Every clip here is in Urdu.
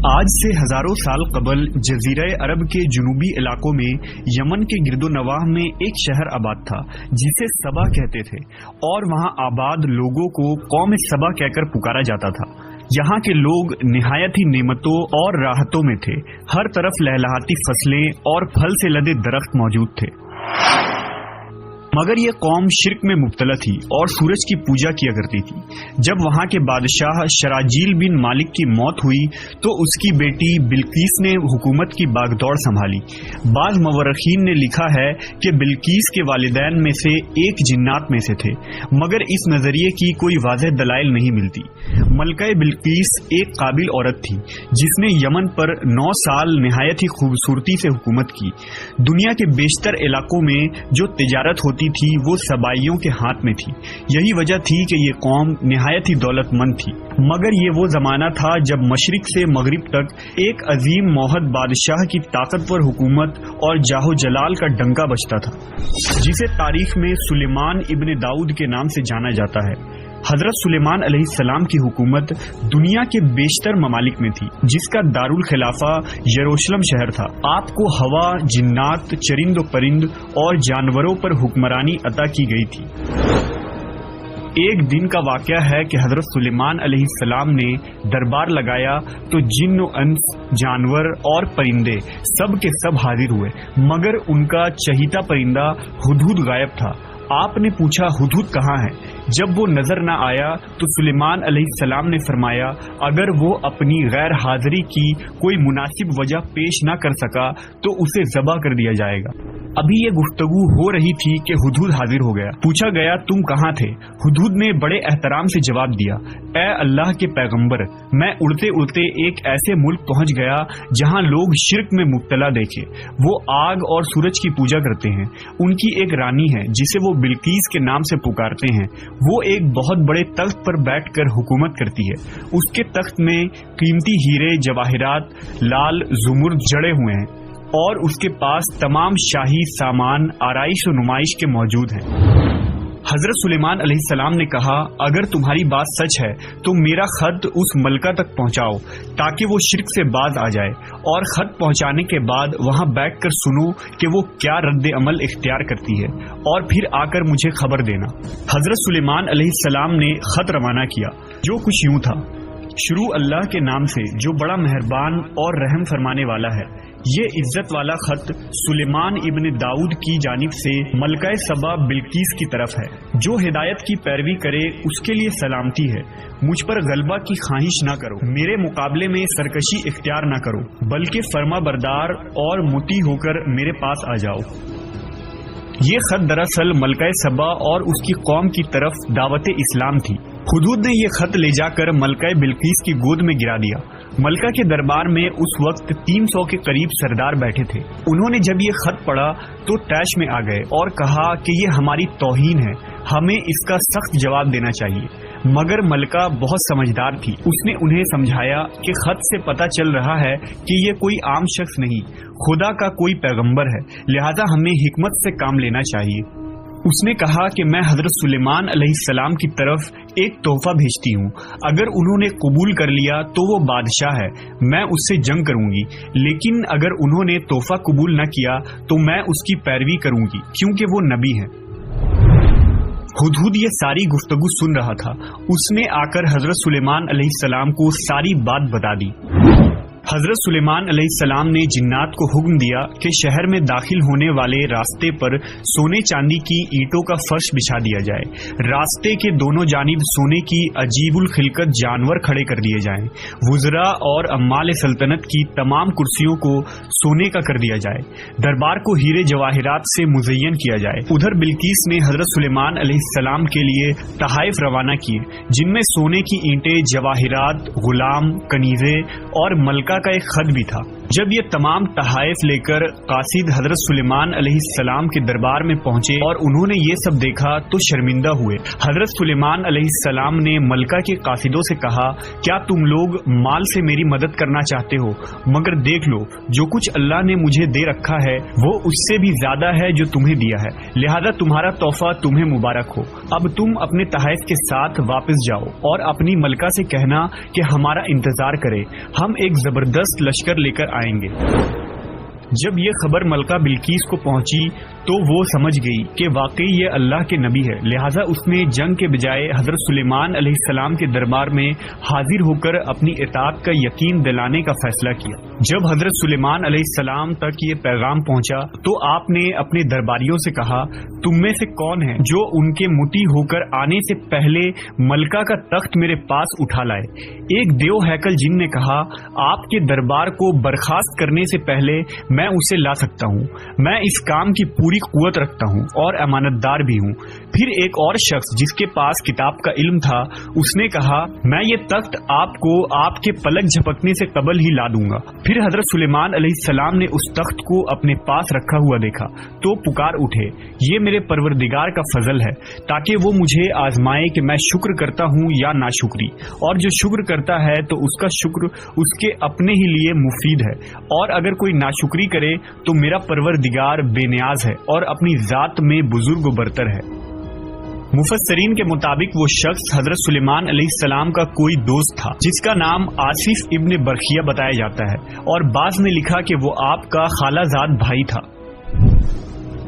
آج سے ہزاروں سال قبل جزیرہ عرب کے جنوبی علاقوں میں یمن کے گرد و نواح میں ایک شہر آباد تھا جسے سبا کہتے تھے، اور وہاں آباد لوگوں کو قوم سبا کہہ کر پکارا جاتا تھا۔ یہاں کے لوگ نہایت ہی نعمتوں اور راحتوں میں تھے، ہر طرف لہلہاتی فصلیں اور پھل سے لدے درخت موجود تھے۔ مگر یہ قوم شرک میں مبتلا تھی اور سورج کی پوجا کیا کرتی تھی۔ جب وہاں کے بادشاہ شراجیل بن مالک کی موت ہوئی تو اس کی بیٹی بلقیس نے حکومت کی باغ دوڑ سنبھالی۔ بعض مورخین نے لکھا ہے کہ بلقیس کے والدین میں سے ایک جنات میں سے تھے، مگر اس نظریے کی کوئی واضح دلائل نہیں ملتی۔ ملکہ بلقیس ایک قابل عورت تھی جس نے یمن پر 9 سال نہایت ہی خوبصورتی سے حکومت کی۔ دنیا کے بیشتر علاقوں میں جو تجارت ہوتی تھی وہ سبائیوں کے ہاتھ میں تھی، یہی وجہ تھی کہ یہ قوم نہایت ہی دولت مند تھی۔ مگر یہ وہ زمانہ تھا جب مشرق سے مغرب تک ایک عظیم موحد بادشاہ کی طاقتور حکومت اور جاہ و جلال کا ڈنکا بجتا تھا، جسے تاریخ میں سلیمان ابن داؤد کے نام سے جانا جاتا ہے۔ حضرت سلیمان علیہ السلام کی حکومت دنیا کے بیشتر ممالک میں تھی، جس کا دارالخلافہ یروشلم شہر تھا۔ آپ کو ہوا، جنات، چرند و پرند اور جانوروں پر حکمرانی عطا کی گئی تھی۔ ایک دن کا واقعہ ہے کہ حضرت سلیمان علیہ السلام نے دربار لگایا تو جن و انس، جانور اور پرندے سب کے سب حاضر ہوئے، مگر ان کا چہیتا پرندہ ہدہد غائب تھا۔ آپ نے پوچھا ہدہد کہاں ہے؟ جب وہ نظر نہ آیا تو سلیمان علیہ السلام نے فرمایا اگر وہ اپنی غیر حاضری کی کوئی مناسب وجہ پیش نہ کر سکا تو اسے ذبح کر دیا جائے گا۔ ابھی یہ گفتگو ہو رہی تھی کہ ہدہد حاضر ہو گیا۔ پوچھا گیا تم کہاں تھے؟ ہدہد نے بڑے احترام سے جواب دیا، اے اللہ کے پیغمبر، میں اڑتے اڑتے ایک ایسے ملک پہنچ گیا جہاں لوگ شرک میں مبتلا دیکھے۔ وہ آگ اور سورج کی پوجا کرتے ہیں۔ ان کی ایک رانی ہے جسے وہ بلقیس کے نام سے پکارتے ہیں۔ وہ ایک بہت بڑے تخت پر بیٹھ کر حکومت کرتی ہے۔ اس کے تخت میں قیمتی ہیرے، جواہرات، لال زمرد جڑے ہوئے ہیں، اور اس کے پاس تمام شاہی سامان آرائش و نمائش کے موجود ہیں۔ حضرت سلیمان علیہ السلام نے کہا اگر تمہاری بات سچ ہے تو میرا خط اس ملکہ تک پہنچاؤ تاکہ وہ شرک سے باز آ جائے، اور خط پہنچانے کے بعد وہاں بیٹھ کر سنو کہ وہ کیا رد عمل اختیار کرتی ہے، اور پھر آ کر مجھے خبر دینا۔ حضرت سلیمان علیہ السلام نے خط روانہ کیا، جو کچھ یوں تھا: شروع اللہ کے نام سے جو بڑا مہربان اور رحم فرمانے والا ہے۔ یہ عزت والا خط سلیمان ابن داؤد کی جانب سے ملکہ سبا بلقیس کی طرف ہے۔ جو ہدایت کی پیروی کرے اس کے لیے سلامتی ہے۔ مجھ پر غلبہ کی خواہش نہ کرو، میرے مقابلے میں سرکشی اختیار نہ کرو، بلکہ فرما بردار اور مطیع ہو کر میرے پاس آ جاؤ۔ یہ خط دراصل ملکہ سبا اور اس کی قوم کی طرف دعوت اسلام تھی۔ ہدہد نے یہ خط لے جا کر ملکہ بلقیس کی گود میں گرا دیا۔ ملکہ کے دربار میں اس وقت 300 کے قریب سردار بیٹھے تھے۔ انہوں نے جب یہ خط پڑھا تو طیش میں آ گئے اور کہا کہ یہ ہماری توہین ہے، ہمیں اس کا سخت جواب دینا چاہیے۔ مگر ملکہ بہت سمجھدار تھی، اس نے انہیں سمجھایا کہ خط سے پتہ چل رہا ہے کہ یہ کوئی عام شخص نہیں، خدا کا کوئی پیغمبر ہے، لہذا ہمیں حکمت سے کام لینا چاہیے۔ اس نے کہا کہ میں حضرت سلیمان علیہ السلام کی طرف ایک تحفہ بھیجتی ہوں، اگر انہوں نے قبول کر لیا تو وہ بادشاہ ہے، میں اس سے جنگ کروں گی، لیکن اگر انہوں نے تحفہ قبول نہ کیا تو میں اس کی پیروی کروں گی کیونکہ وہ نبی ہے۔ ہدہد یہ ساری گفتگو سن رہا تھا۔ اس نے آ کر حضرت سلیمان علیہ السلام کو ساری بات بتا دی۔ حضرت سلیمان علیہ السلام نے جنات کو حکم دیا کہ شہر میں داخل ہونے والے راستے پر سونے چاندی کی اینٹوں کا فرش بچھا دیا جائے۔ راستے کے دونوں جانب سونے کی عجیب الخلقت جانور کھڑے کر دیے جائیں۔ وزراء اور عمال سلطنت کی تمام کرسیوں کو سونے کا کر دیا جائے۔ دربار کو ہیرے جواہرات سے مزین کیا جائے۔ ادھر بلقیس نے حضرت سلیمان علیہ السلام کے لیے تحائف روانہ کیے، جن میں سونے کی اینٹیں، جواہرات، غلام، کنیزیں اور ملکہ کا ایک خط بھی تھا۔ جب یہ تمام تحائف لے کر قاصد حضرت سلیمان علیہ السلام کے دربار میں پہنچے اور انہوں نے یہ سب دیکھا تو شرمندہ ہوئے۔ حضرت سلیمان علیہ السلام نے ملکہ کے قاصدوں سے کہا کیا تم لوگ مال سے میری مدد کرنا چاہتے ہو؟ مگر دیکھ لو جو کچھ اللہ نے مجھے دے رکھا ہے وہ اس سے بھی زیادہ ہے جو تمہیں دیا ہے، لہذا تمہارا تحفہ تمہیں مبارک ہو۔ اب تم اپنے تحائف کے ساتھ واپس جاؤ اور اپنی ملکہ سے کہنا کہ ہمارا انتظار کرے، ہم ایک زبردست زبردست لشکر لے کر آئیں گے۔ جب یہ خبر ملکہ بلقیس کو پہنچی تو وہ سمجھ گئی کہ واقعی یہ اللہ کے نبی ہے، لہٰذا اس نے جنگ کے بجائے حضرت سلیمان علیہ السلام کے دربار میں حاضر ہو کر اپنی اطاعت کا یقین دلانے کا فیصلہ کیا۔ جب حضرت سلیمان علیہ السلام تک یہ پیغام پہنچا تو آپ نے اپنے درباریوں سے کہا، تم میں سے کون ہے جو ان کے مطیع ہو کر آنے سے پہلے ملکہ کا تخت میرے پاس اٹھا لائے؟ ایک دیو ہیکل جن نے کہا، آپ کے دربار کو برخاست کرنے سے پہلے میں اسے لا سکتا ہوں، میں اس کام کی پوری قوت رکھتا ہوں اور امانت دار بھی ہوں۔ پھر ایک اور شخص جس کے پاس کتاب کا علم تھا، اس نے کہا، میں یہ تخت آپ کو آپ کے پلک جھپکنے سے قبل ہی لا دوں گا۔ پھر حضرت سلیمان علیہ السلام نے اس تخت کو اپنے پاس رکھا ہوا دیکھا تو پکار اٹھے، یہ میرے پروردگار کا فضل ہے تاکہ وہ مجھے آزمائے کہ میں شکر کرتا ہوں یا ناشکری، اور جو شکر کرتا ہے تو اس کا شکر اس کے اپنے ہی لیے مفید ہے، اور اگر کوئی ناشکری کرے تو میرا پروردگار بے نیاز ہے اور اپنی ذات میں بزرگ و برتر ہے۔ مفسرین کے مطابق وہ شخص حضرت سلیمان علیہ السلام کا کوئی دوست تھا جس کا نام آصف ابن برخیہ بتایا جاتا ہے، اور بعض نے لکھا کہ وہ آپ کا خالہ زاد بھائی تھا۔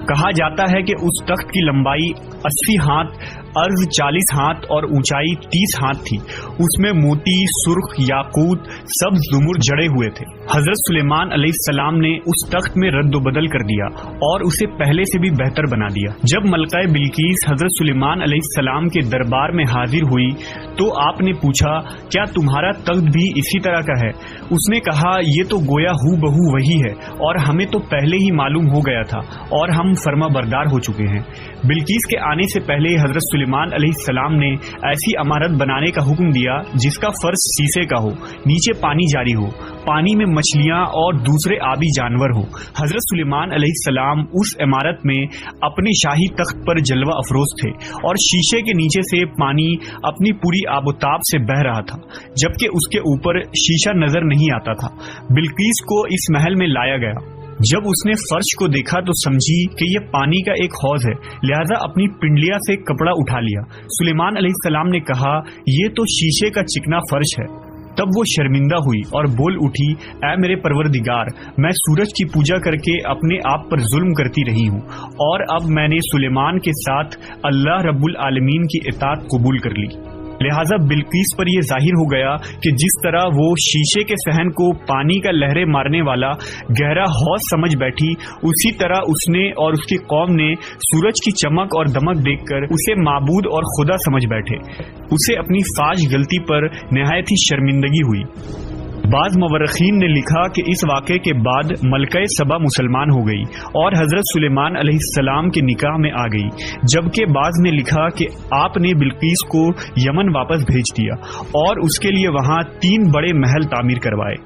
کہا جاتا ہے کہ اس تخت کی لمبائی 80 ہاتھ، عرض 40 ہاتھ اور اونچائی 30 ہاتھ تھی۔ اس میں موتی، سرخ، یاقوت، سبز زمر جڑے ہوئے تھے۔ حضرت سلیمان علیہ السلام نے اس تخت میں رد و بدل کر دیا اور اسے پہلے سے بھی بہتر بنا دیا۔ جب ملکہ بلقیس حضرت سلیمان علیہ السلام کے دربار میں حاضر ہوئی تو آپ نے پوچھا، کیا تمہارا تخت بھی اسی طرح کا ہے؟ اس نے کہا، یہ تو گویا ہو بہو وہی ہے، اور ہمیں تو پہلے ہی معلوم ہو گیا تھا اور ہم فرما بردار ہو چکے ہیں۔ بلقیس کے آنے سے پہلے حضرت سلیمان علیہ السلام نے ایسی عمارت بنانے کا حکم دیا جس کا فرش شیشے کا ہو، نیچے پانی جاری ہو، پانی میں مچھلیاں اور دوسرے آبی جانور ہوں۔ حضرت سلیمان علیہ السلام اس عمارت میں اپنے شاہی تخت پر جلوہ افروز تھے، اور شیشے کے نیچے سے پانی اپنی پوری آب و تاب سے بہہ رہا تھا، جبکہ اس کے اوپر شیشہ نظر نہیں آتا تھا۔ بلقیس کو اس محل میں لایا گیا۔ جب اس نے فرش کو دیکھا تو سمجھی کہ یہ پانی کا ایک حوض ہے، لہذا اپنی پنڈلیا سے کپڑا اٹھا لیا۔ سلیمان علیہ السلام نے کہا، یہ تو شیشے کا چکنا فرش ہے۔ تب وہ شرمندہ ہوئی اور بول اٹھی، اے میرے پروردگار، میں سورج کی پوجا کر کے اپنے آپ پر ظلم کرتی رہی ہوں، اور اب میں نے سلیمان کے ساتھ اللہ رب العالمین کی اطاعت قبول کر لی۔ لہٰذا بلقیس پر یہ ظاہر ہو گیا کہ جس طرح وہ شیشے کے صحن کو پانی کا لہریں مارنے والا گہرا حوض سمجھ بیٹھی، اسی طرح اس نے اور اس کی قوم نے سورج کی چمک اور دمک دیکھ کر اسے معبود اور خدا سمجھ بیٹھے۔ اسے اپنی فاش غلطی پر نہایت ہی شرمندگی ہوئی۔ بعض مورخین نے لکھا کہ اس واقعے کے بعد ملکہ سبا مسلمان ہو گئی اور حضرت سلیمان علیہ السلام کے نکاح میں آ گئی، جبکہ بعض نے لکھا کہ آپ نے بلقیس کو یمن واپس بھیج دیا اور اس کے لیے وہاں 3 بڑے محل تعمیر کروائے۔